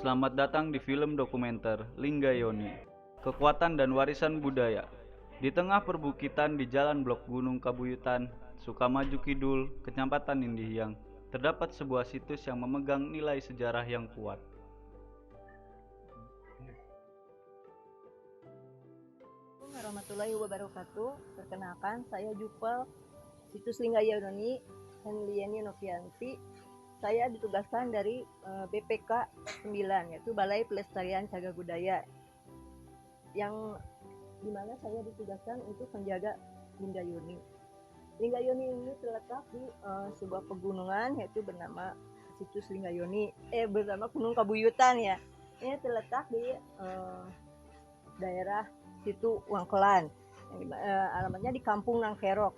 Selamat datang di film dokumenter Lingga Yoni, Kekuatan dan Warisan Budaya. Di tengah perbukitan di Jalan Blok Gunung Kabuyutan, Sukamaju Kidul, Kecamatan Indihiyang, terdapat sebuah situs yang memegang nilai sejarah yang kuat. Assalamualaikum warahmatullahi wabarakatuh. Perkenalkan, saya Jupel, situs Lingga Yoni Henlieni Novianti. Saya ditugaskan dari BPK 9, yaitu Balai Pelestarian Cagar Budaya, yang dimana saya ditugaskan untuk menjaga Lingga Yoni. Lingga Yoni ini terletak di sebuah pegunungan, yaitu bernama situs Lingga Yoni, bernama Gunung Kabuyutan ya. Ini terletak di daerah situ Wangkelan, alamatnya di Kampung Nangkerok.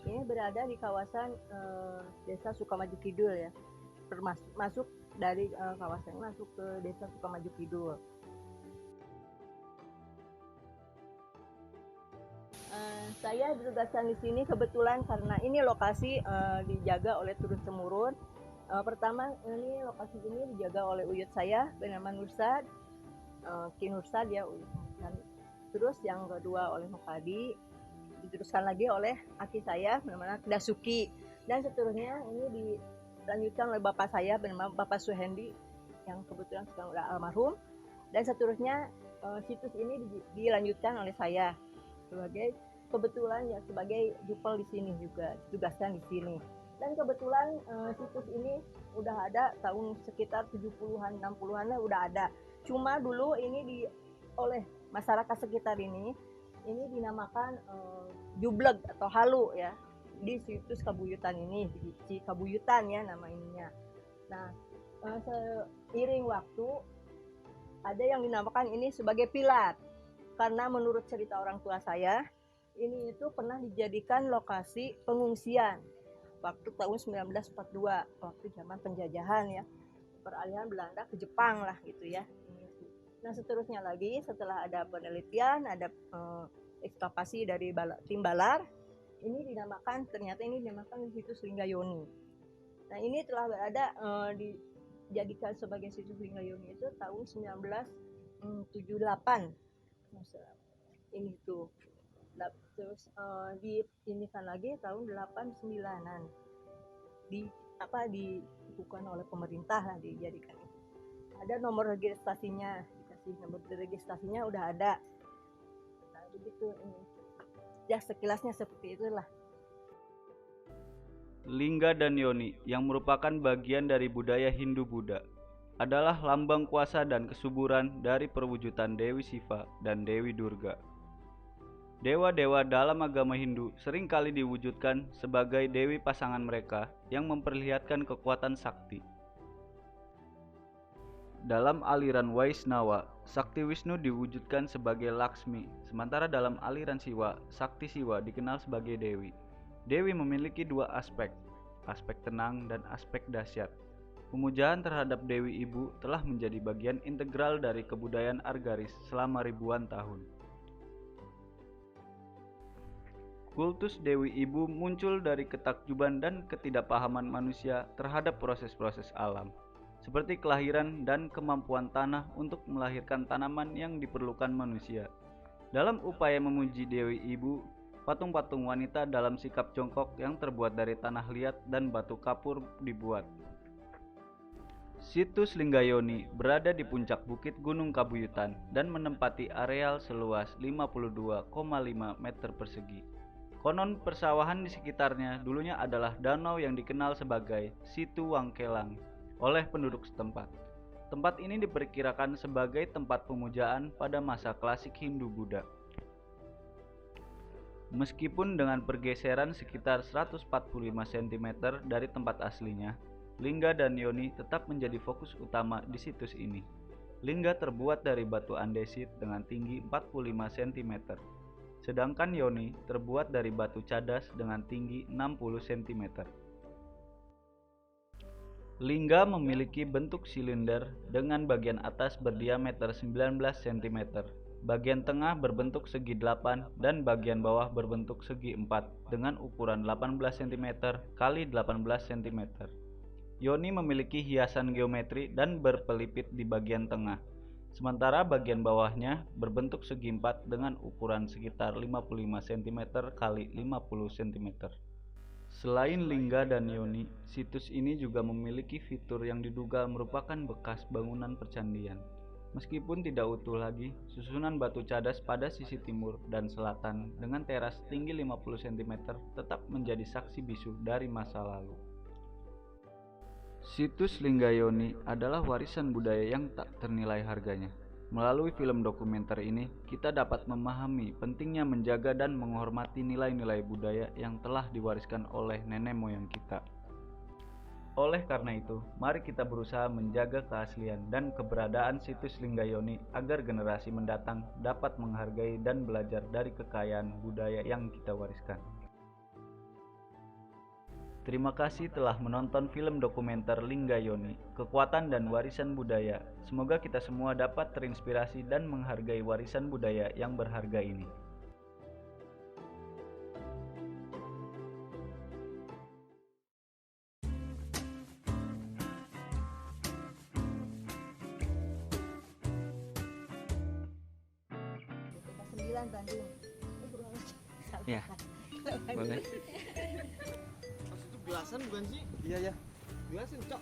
Ini berada di kawasan Desa Sukamaju Kidul ya. Masuk dari kawasan masuk ke Desa Sukamaju Kidul. Saya ditugaskan di sini kebetulan karena ini lokasi dijaga oleh turun temurun. Pertama, ini lokasi ini dijaga oleh uyut saya bernama Nursad, Ki Nursad ya uyut. Terus yang kedua oleh Mukadi, diteruskan lagi oleh aki saya bernama Dasuki, dan seterusnya ini dilanjutkan oleh bapak saya bernama Bapak Suhendi yang kebetulan sekarang udah almarhum, dan seterusnya situs ini dilanjutkan oleh saya sebagai kebetulan ya sebagai Jupel di sini juga ditugaskan di sini. Dan kebetulan situs ini udah ada tahun sekitar 70-an 60-an lah udah ada. Cuma dulu ini oleh masyarakat sekitar ini dinamakan jubleg atau halu ya, di situs Kabuyutan ini, di Kabuyutan ya nama ininya. Nah, seiring waktu ada yang dinamakan ini sebagai pilar, karena menurut cerita orang tua saya, ini itu pernah dijadikan lokasi pengungsian waktu tahun 1942, waktu zaman penjajahan ya, peralihan Belanda ke Jepang lah gitu ya. Nah, seterusnya lagi setelah ada penelitian, ada ekskavasi dari tim Balar, ternyata ini dinamakan situs Lingga Yoni. Nah, ini telah berada dijadikan sebagai situs Lingga Yoni itu tahun 1978. Ini tuh. Terus diinikan lagi tahun 89-an. Dibukukan oleh pemerintah lah dijadikan. Ada nomor registrasinya, nomor registrasinya udah ada. Nah, begitu ini. Ya sekilasnya seperti itulah. Lingga dan Yoni yang merupakan bagian dari budaya Hindu-Buddha adalah lambang kuasa dan kesuburan dari perwujudan Dewi Siva dan Dewi Durga. Dewa-dewa dalam agama Hindu seringkali diwujudkan sebagai dewi pasangan mereka yang memperlihatkan kekuatan sakti. Dalam aliran Vaishnava, Sakti Wisnu diwujudkan sebagai Laksmi, sementara dalam aliran Siwa, Sakti Siwa dikenal sebagai Dewi. Dewi memiliki dua aspek tenang dan aspek dahsyat. Pemujaan terhadap Dewi Ibu telah menjadi bagian integral dari kebudayaan Argaris selama ribuan tahun. Kultus Dewi Ibu muncul dari ketakjuban dan ketidakpahaman manusia terhadap proses-proses alam, seperti kelahiran dan kemampuan tanah untuk melahirkan tanaman yang diperlukan manusia. Dalam upaya memuji Dewi Ibu, patung-patung wanita dalam sikap jongkok yang terbuat dari tanah liat dan batu kapur dibuat. Situs Lingga Yoni berada di puncak bukit Gunung Kabuyutan dan menempati areal seluas 52,5 meter persegi. Konon persawahan di sekitarnya dulunya adalah danau yang dikenal sebagai Situ Wangkelang oleh penduduk setempat. Tempat ini diperkirakan sebagai tempat pemujaan pada masa klasik Hindu-Buddha. Meskipun dengan pergeseran sekitar 145 cm dari tempat aslinya, Lingga dan Yoni tetap menjadi fokus utama di situs ini. Lingga terbuat dari batu andesit dengan tinggi 45 cm. Sedangkan Yoni terbuat dari batu cadas dengan tinggi 60 cm. Lingga memiliki bentuk silinder dengan bagian atas berdiameter 19 cm, bagian tengah berbentuk segi 8 dan bagian bawah berbentuk segi 4 dengan ukuran 18 cm x 18 cm. Yoni memiliki hiasan geometri dan berpelipit di bagian tengah, sementara bagian bawahnya berbentuk segi empat dengan ukuran sekitar 55 cm x 50 cm. Selain lingga dan yoni, situs ini juga memiliki fitur yang diduga merupakan bekas bangunan percandian. Meskipun tidak utuh lagi, susunan batu cadas pada sisi timur dan selatan dengan teras tinggi 50 cm tetap menjadi saksi bisu dari masa lalu. Situs Linggayoni adalah warisan budaya yang tak ternilai harganya. Melalui film dokumenter ini, kita dapat memahami pentingnya menjaga dan menghormati nilai-nilai budaya yang telah diwariskan oleh nenek moyang kita. Oleh karena itu, mari kita berusaha menjaga keaslian dan keberadaan situs Linggayoni agar generasi mendatang dapat menghargai dan belajar dari kekayaan budaya yang kita wariskan. Terima kasih telah menonton film dokumenter Linggayoni, Kekuatan dan Warisan Budaya. Semoga kita semua dapat terinspirasi dan menghargai warisan budaya yang berharga ini. Bandung. Ya, boleh. Itu gelasan bukan sih? Iya ya. Gelasan cok.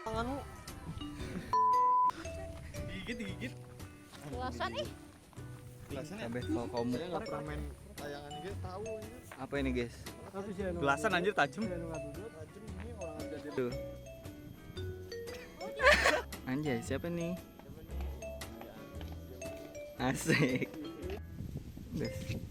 Tanganmu. Digigit. Gelasan ih. Gelasan ya? Sampai kalau kamu Saya nggak pernah main tayangan gitu tahu ini. apa ini guys? Gelasan anjir tajam. Tajam ini orang ada di Tuh. Anjay, siapa nih? Asik. Guys.